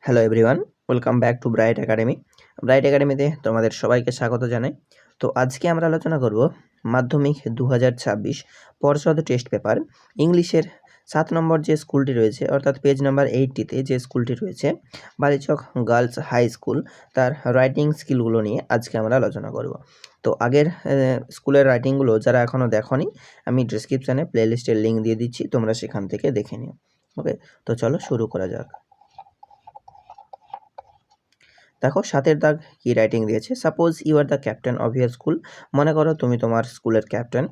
Hello everyone, welcome back to bright academy. Bright একাডেমিতে তোমাদের সবাইকে স্বাগত জানাই। তো আজকে আমরা আলোচনা করব মাধ্যমিক 2026 পর্ষদ টেস্ট পেপার ইংলিশের 7 নম্বর যে স্কুলটি রয়েছে, অর্থাৎ পেজ নাম্বার 80-তে যে স্কুলটি রয়েছে বালিচক গার্লস হাই স্কুল, তার রাইটিং স্কিলগুলো নিয়ে আজকে আমরা আলোচনা করব। তো আগের স্কুলের রাইটিংগুলো যারা এখনও দেখোনি, আমি ডিসক্রিপশানে প্লেলিস্টের লিঙ্ক দিয়ে দিচ্ছি, তোমরা সেখান থেকে দেখে নিও। ওকে, তো চলো শুরু করা যাক। দেখো 7-এর দাগ কি রাইটিং দিয়েছে। Suppose you are the captain of your school. মনে করো তুমি তোমার স্কুলের captain.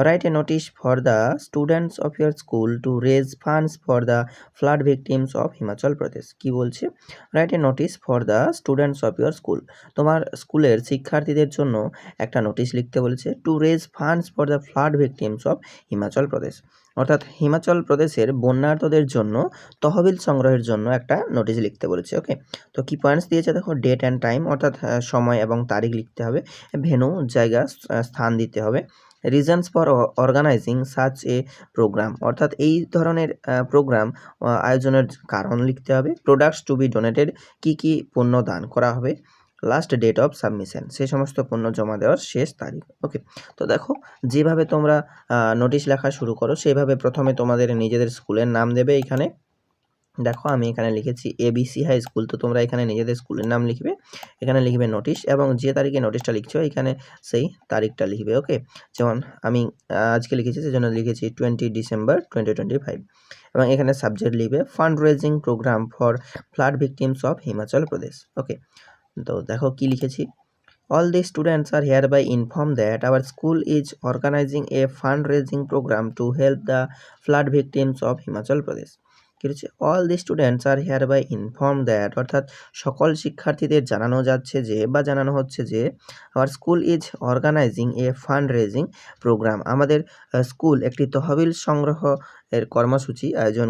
Write a notice for the students of your school to raise funds for the flood victims of Himachal Pradesh. কি বলছে? Write a notice for the students of your school. তোমার স্কুলের শিক্ষার্থীদের জন্য একটা নোটিশ লিখতে বলেছে। To raise funds for the flood victims of Himachal Pradesh, অর্থাৎ হিমাচল প্রদেশের বন্যার্তদের জন্য তহবিল সংগ্রহের জন্য একটা নোটিশ লিখতে বলেছে। ওকে, তো কি পয়েন্টস দিয়েছে দেখো। ডেট অ্যান্ড টাইম, অর্থাৎ সময় এবং তারিখ লিখতে হবে। ভেন্যু, জায়গা, স্থান দিতে হবে। Reasons for organizing such a program, অর্থাৎ এই ধরনের প্রোগ্রাম আয়োজনের কারণ লিখতে হবে। প্রোডাক্টস টু বি ডোনেটেড, কি পণ্য দান করা হবে। লাস্ট ডেট অফ সাবমিশন, সেই সমস্ত পণ্য জমা দেওয়ার শেষ তারিখ। ওকে, তো দেখো যেভাবে তোমরা নোটিশ লেখা শুরু করো সেইভাবে প্রথমে তোমাদের নিজেদের স্কুলের নাম দেবে। এখানে দেখো আমি এখানে লিখেছি ABC হাই স্কুল, তো তোমরা এখানে নিজেদের স্কুলের নাম লিখবে, এখানে লিখবে নোটিশ, এবং যে তারিখে নোটিশটা লিখছো এখানে সেই তারিখটা লিখবে। ওকে, যেমন আমি আজকে লিখেছি সেজন্য লিখেছি 20 ডিসেম্বর 2025, এবং এখানে সাবজেক্ট লিখবে fund raising programme for flood victims of Himachal Pradesh. Okay, তো দেখো কি লিখেছি। All the students are hereby informed that our school is organizing a fundraising program to help the flood victims of Himachal Pradesh. কি হচ্ছে? All the students are hereby informed that, অর্থাৎ সকল শিক্ষার্থীদের জানানো যাচ্ছে যে বা জানানো হচ্ছে যে our school is organising a fund raising programme, আমাদের স্কুল একটি তহবিল সংগ্রহ এর কর্মসূচি আয়োজন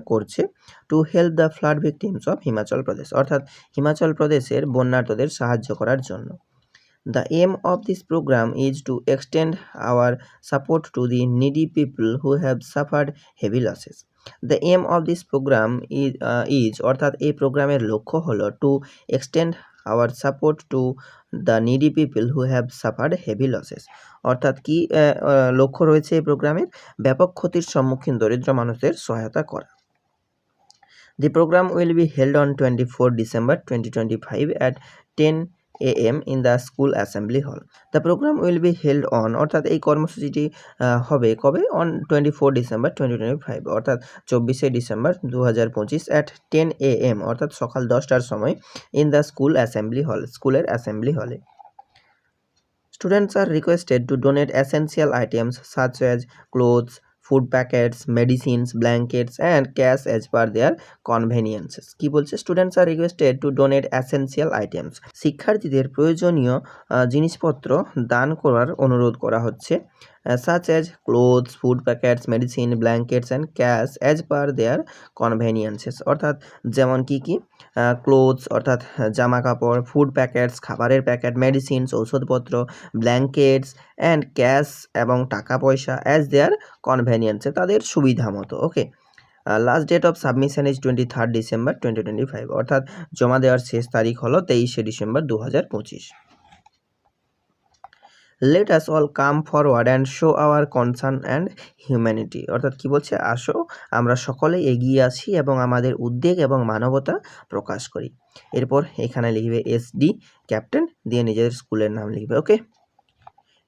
করছে to help the flood victims of Himachal Pradesh, অর্থাৎ হিমাচল প্রদেশের বন্যার্তদের সাহায্য করার জন্য। The aim of this program is to extend our support to the needy people who have suffered heavy losses. The aim of this program is অর্থাৎ এই প্রোগ্রামের লক্ষ্য হলো to extend our support to the needy people who have suffered heavy losses, অর্থাৎ কি লক্ষ্য রয়েছে এই প্রোগ্রামের? ব্যাপক ক্ষতির সম্মুখীন দরিদ্র মানুষদের সহায়তা করা। The program will be held on 24 December 2025 at 10 AM in the school assembly hall. The program will be held on, অর্থাৎ এই কর্মসূচিটি হবে কবে? অন 24 ডিসেম্বর 2025, অর্থাৎ 24শে ডিসেম্বর 2025 at 10 AM, অর্থাৎ সকাল 10টার সময় ইন দ্য স্কুল অ্যাসেম্বলি হল, স্কুলের অ্যাসেম্বলি হলে। Students are requested to donate essential items such as clothes, food packets, medicines, blankets and cash as per their conveniences. কি বলছে? Students are requested to donate essential items, শিক্ষার্থীদের প্রয়োজনীয় জিনিসপত্র দান করার অনুরোধ করা হচ্ছে। Such as clothes, food packets, medicine, blankets and cash as per their conveniences, অর্থাৎ যেমন কি ক্লোথস অর্থাৎ জামা কাপড়, ফুড প্যাকেটস খাবারের প্যাকেট, মেডিসিনস ঔষধপত্র, ব্ল্যাঙ্কেটস অ্যান্ড ক্যাশ এবং টাকা পয়সা অ্যাজ দেয়ার কনভেনিয়েন্সে, তাদের সুবিধা মতো। Okay, last date of submission is 23 December 2025, অর্থাৎ জমা দেওয়ার শেষ তারিখ হলো 23শে December 2025। Let us all come forward and show our concern and humanity, অর্থাৎ কি বলছে? আসো আমরা সকলেই এগিয়ে আসি এবং আমাদের উদ্বেগ এবং মানবতা প্রকাশ করি। এরপর এখানে লিখবে SD ক্যাপ্টেন দিয়ে নিজেদের স্কুলের নাম লিখবে। ওকে,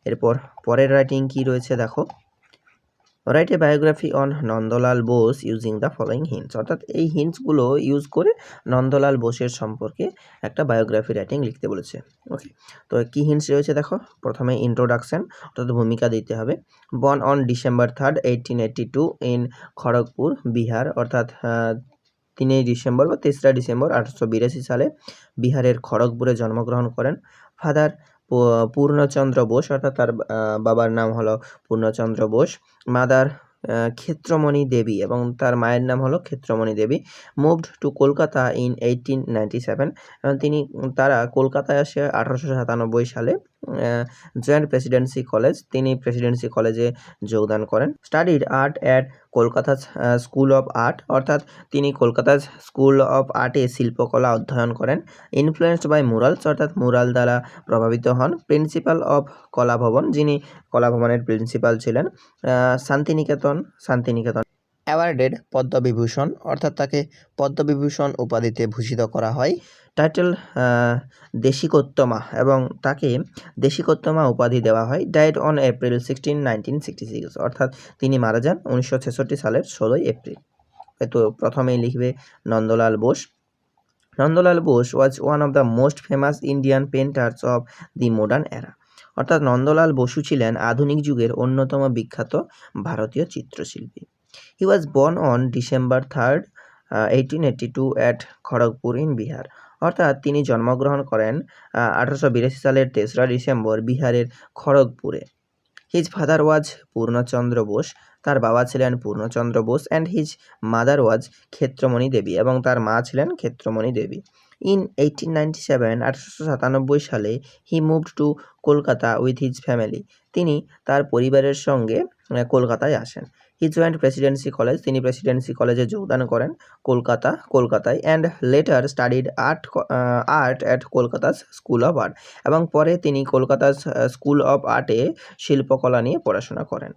এরপর পরের রাইটিং কি রয়েছে দেখো। Write a biography on Nandalal Bose using the following hints, অর্থাৎ এই হিন্টসগুলো ইউজ করে নন্দলাল বোসের সম্পর্কে একটা বায়োগ্রাফি রাইটিং লিখতে বলেছে। ওকে, তো কি হিন্টস রয়েছে দেখো। প্রথমে ইন্ট্রোডাকশন, অর্থাৎ ভূমিকা দিতে হবে। Born on December 3, 1882 in Kharagpur, Bihar, অর্থাৎ 3 ডিসেম্বর বা 3রা ডিসেম্বর 1882 সালে বিহারের খড়গপুরে জন্মগ্রহণ করেন। ফাদার পূর্ণচন্দ্র বোস, অর্থাৎ তার বাবার নাম হলো পূর্ণচন্দ্র বোস। মাদার ক্ষেত্রমণি দেবী, এবং তার মায়ের নাম হলো ক্ষেত্রমণি দেবী। মুভড টু কলকাতা ইন 1897, এবং তারা কলকাতায় আসে 1897 সালে জয়েন্ট প্রেসিডেন্সি কলেজ, তিনি প্রেসিডেন্সি কলেজে যোগদান করেন। Studied art at Kolkata school of art, অর্থাৎ তিনি কলকাতা স্কুল অফ আর্টে শিল্পকলা অধ্যয়ন করেন। ইনফ্লুয়েন্সড বাই মুরালস, অর্থাৎ মুরাল দ্বারা প্রভাবিত হন। প্রিন্সিপাল অফ কলাভবন, যিনি কলাভবনের প্রিন্সিপাল ছিলেন। শান্তিনিকেতন অ্যাওয়ার্ডেড পদ্মবিভূষণ, অর্থাৎ তাকে পদ্মবিভূষণ উপাধিতে ভূষিত করা হয়। টাইটেল দেশিকোত্তমা, এবং তাকে দেশিকোত্তমা উপাধি দেওয়া হয়। ডাইড অন এপ্রিল 16, 1966, অর্থাৎ তিনি মারা যান 1966 সালের 16 এপ্রিল। তো প্রথমেই লিখবে Nandalal Bose. Nandalal Bose was one of the most famous Indian painters of the modern এরা, অর্থাৎ নন্দলাল বসু ছিলেন আধুনিক যুগের অন্যতম বিখ্যাত ভারতীয় চিত্রশিল্পী। He was born on December 3, 1882 at Kharagpur in Bihar, অর্থাৎ তিনি জন্মগ্রহণ করেন 1882 সালের 3রা ডিসেম্বর বিহারের খড়গপুরে। His father was Purnachandra Bose, তার বাবা ছিলেন Purnachandra Bose, and his mother was Kshetramani Devi, এবং তার মা ছিলেন ক্ষেত্রমণি দেবী। ইন 1897, 1897 সালে হি moved two Kolkata with his family, তিনি তার পরিবারের সঙ্গে কলকাতায় আসেন। হি জয়েন্ট প্রেসিডেন্সি কলেজ, তিনি প্রেসিডেন্সি কলেজে যোগদান করেন কলকাতায়, and letter studied art at Kolkata school of art, এবং পরে তিনি কলকাতা স্কুল অফ আর্টে শিল্পকলা নিয়ে পড়াশোনা করেন।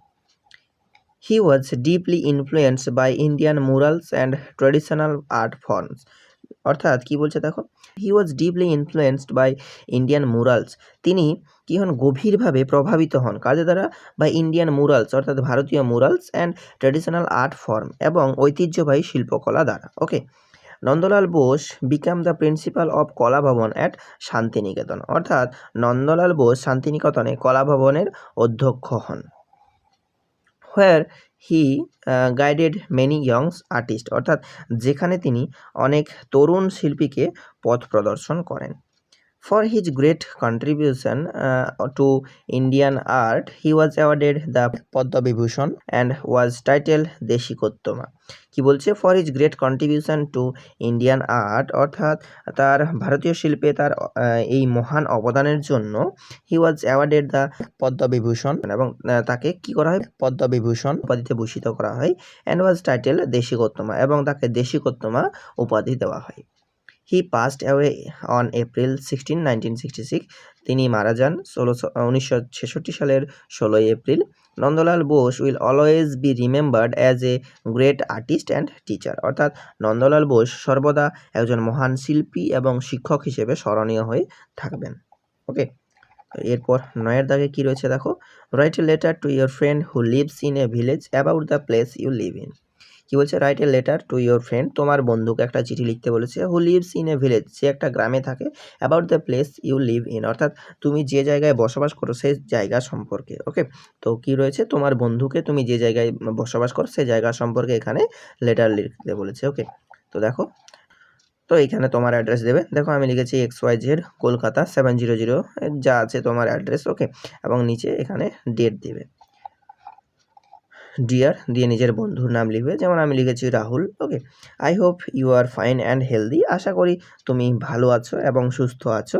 He was deeply influenced by Indian murals and traditional art forms, অর্থাৎ কি বলছে দেখো, he was deeply influenced by Indian murals, তিনি কি হন, গভীরভাবে প্রভাবিত হন কাদের দ্বারা, বাই ইন্ডিয়ান মুরালস, অর্থাৎ ভারতীয় murals, and traditional art form, এবং ঐতিহ্যবাহী শিল্পকলা দ্বারা। Okay, Nandalal Bose became the principal of Kala Bhavana at Santiniketan, অর্থাৎ নন্দলাল বোস শান্তিনিকেতনে কলা ভবনের অধ্যক্ষ হন। Where he guided many youngs artist, অর্থাৎ যেখানে তিনি অনেক তরুণ শিল্পীকে পথ প্রদর্শন করেন। For his great contribution to Indian art he was awarded the Padma Vibhushan and was title Deshikottama. কি বলছে, for his great contribution to Indian art, অর্থাৎ তার ভারতীয় শিল্পে তার এই মহান অবদানের জন্য he was awarded the Padma Vibhushan, এবং তাকে কি করা হয়, পদ্মবিভূষণ উপাধিতে ভূষিত করা হয়। অ্যান্ড ওয়াজ টাইটেল দেশিকোত্তমা, এবং তাকে দেশিকোত্তমা উপাধি দেওয়া হয়। হি পাস্ট অ্যাওয়ে অন এপ্রিল 16, 1966, তিনি মারা যান 1966 সালের 16 April. Nandalal Bose will always be remembered as a great artist and teacher, অর্থাৎ নন্দলাল বোস সর্বদা একজন মহান শিল্পী এবং শিক্ষক হিসেবে স্মরণীয় হয়ে থাকবেন। ওকে, এরপর 9 দাগে কি রয়েছে দেখো, write a letter to your friend who lives in a village about the place you live in. কি বলছে, write a letter to your friend, তোমার বন্ধুকে একটা চিঠি লিখতে বলেছে। Who lives in a village, সে একটা গ্রামে থাকে। About the place you live in, অর্থাৎ তুমি যে জায়গায় বসবাস করো সেই জায়গা সম্পর্কে। ওকে, তো কি রয়েছে, তোমার বন্ধুকে তুমি যে জায়গায় বসবাস করো সেই জায়গা সম্পর্কে এখানে লেটার লিখতে বলেছে। ওকে, তো দেখো, তো এখানে তোমার অ্যাড্রেস দেবে। দেখো আমি লিখেছি XYZ কলকাতা 700, যা আছে তোমার অ্যাড্রেস। ওকে, এবং নিচে এখানে ডেট দেবে, ডিয়ার দিয়ে নিজের বন্ধুর নাম লিখবে, যেমন আমি লিখেছি Rahul. Okay, I hope you are fine and healthy, আশা করি তুমি ভালো আছো এবং সুস্থ আছো।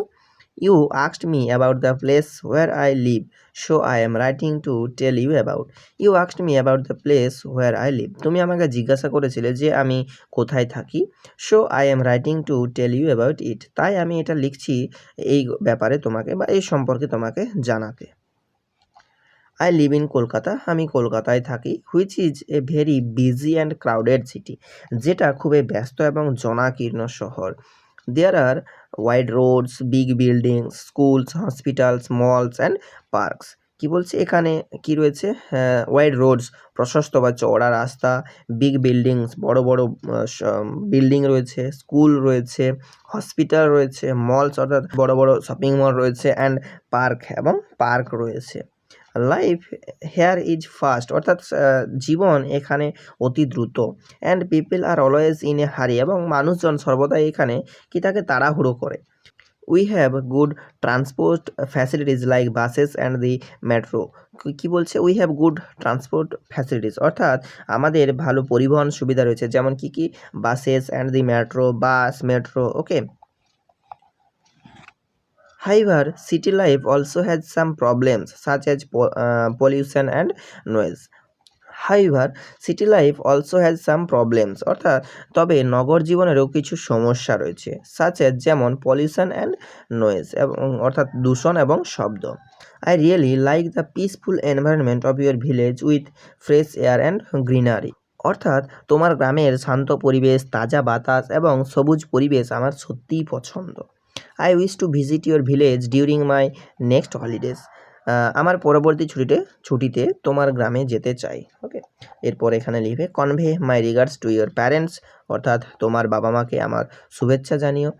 You asked me about the place where I live, so I am writing to tell you about. You asked me about the place where I live, তুমি আমাকে জিজ্ঞাসা করেছিলে যে আমি কোথায় থাকি। So I am writing to tell you about it, তাই আমি এটা লিখছি এই ব্যাপারে তোমাকে বা এই সম্পর্কে তোমাকে জানাতে। আই লিভ ইন কলকাতা, আমি কলকাতায় থাকি। Which is a very busy and crowded city, যেটা খুবই ব্যস্ত এবং জনাকীর্ণ শহর। There are wide roads, big buildings, schools, hospitals, malls and parks. কি বলছে এখানে, কি রয়েছে, ওয়াইড রোডস প্রশস্ত বা চওড়া রাস্তা, বিগ বিল্ডিংস বড় বড় বিল্ডিং রয়েছে, স্কুল রয়েছে, হসপিটাল রয়েছে, মলস অর্থাৎ বড় বড় শপিং মল রয়েছে, অ্যান্ড পার্ক এবং পার্ক রয়েছে। লাইফ হেয়ার ইজ ফাস্ট, অর্থাৎ জীবন এখানে অতি দ্রুত। And people are always in a hurry, এবং মানুষজন সর্বদাই এখানে কি তাকে তাড়াহুড়ো করে। We have good transport facilities like buses and the metro. কি বলছে, we have good transport facilities, অর্থাৎ আমাদের ভালো পরিবহন সুবিধা রয়েছে, যেমন কি buses and the metro, bus, metro. Okay, However, city life also has some problems such as pollution and noise. হাইভার city life also has some problems, অর্থাৎ তবে নগর জীবনেরও কিছু সমস্যা রয়েছে, সাচ এজ যেমন পলিউশন অ্যান্ড নয়েজ, এবং অর্থাৎ দূষণ এবং শব্দ। I really like the peaceful environment of your village with fresh air and greenery, অর্থাৎ তোমার গ্রামের শান্ত পরিবেশ, তাজা বাতাস এবং সবুজ পরিবেশ আমার সত্যিই পছন্দ। I wish to visit your village during my next holidays, আমার পরবর্তী ছুটিতে তোমার গ্রামে যেতে চাই। ওকে, এরপর এখানে লিখবে convey my regards to your parents, অর্থাৎ তোমার বাবা মাকে আমার শুভেচ্ছা জানিও।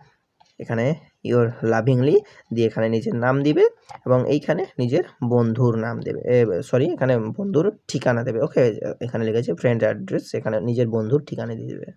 এখানে ইউর লাভিংলি দিয়ে এখানে নিজের নাম দিবে এবং এইখানে নিজের বন্ধুর নাম দেবে, এখানে বন্ধুর ঠিকানা দেবে। ওকে, এখানে লিখেছে ফ্রেন্ড অ্যাড্রেস, এখানে নিজের বন্ধুর ঠিকানা দিয়ে দেবে।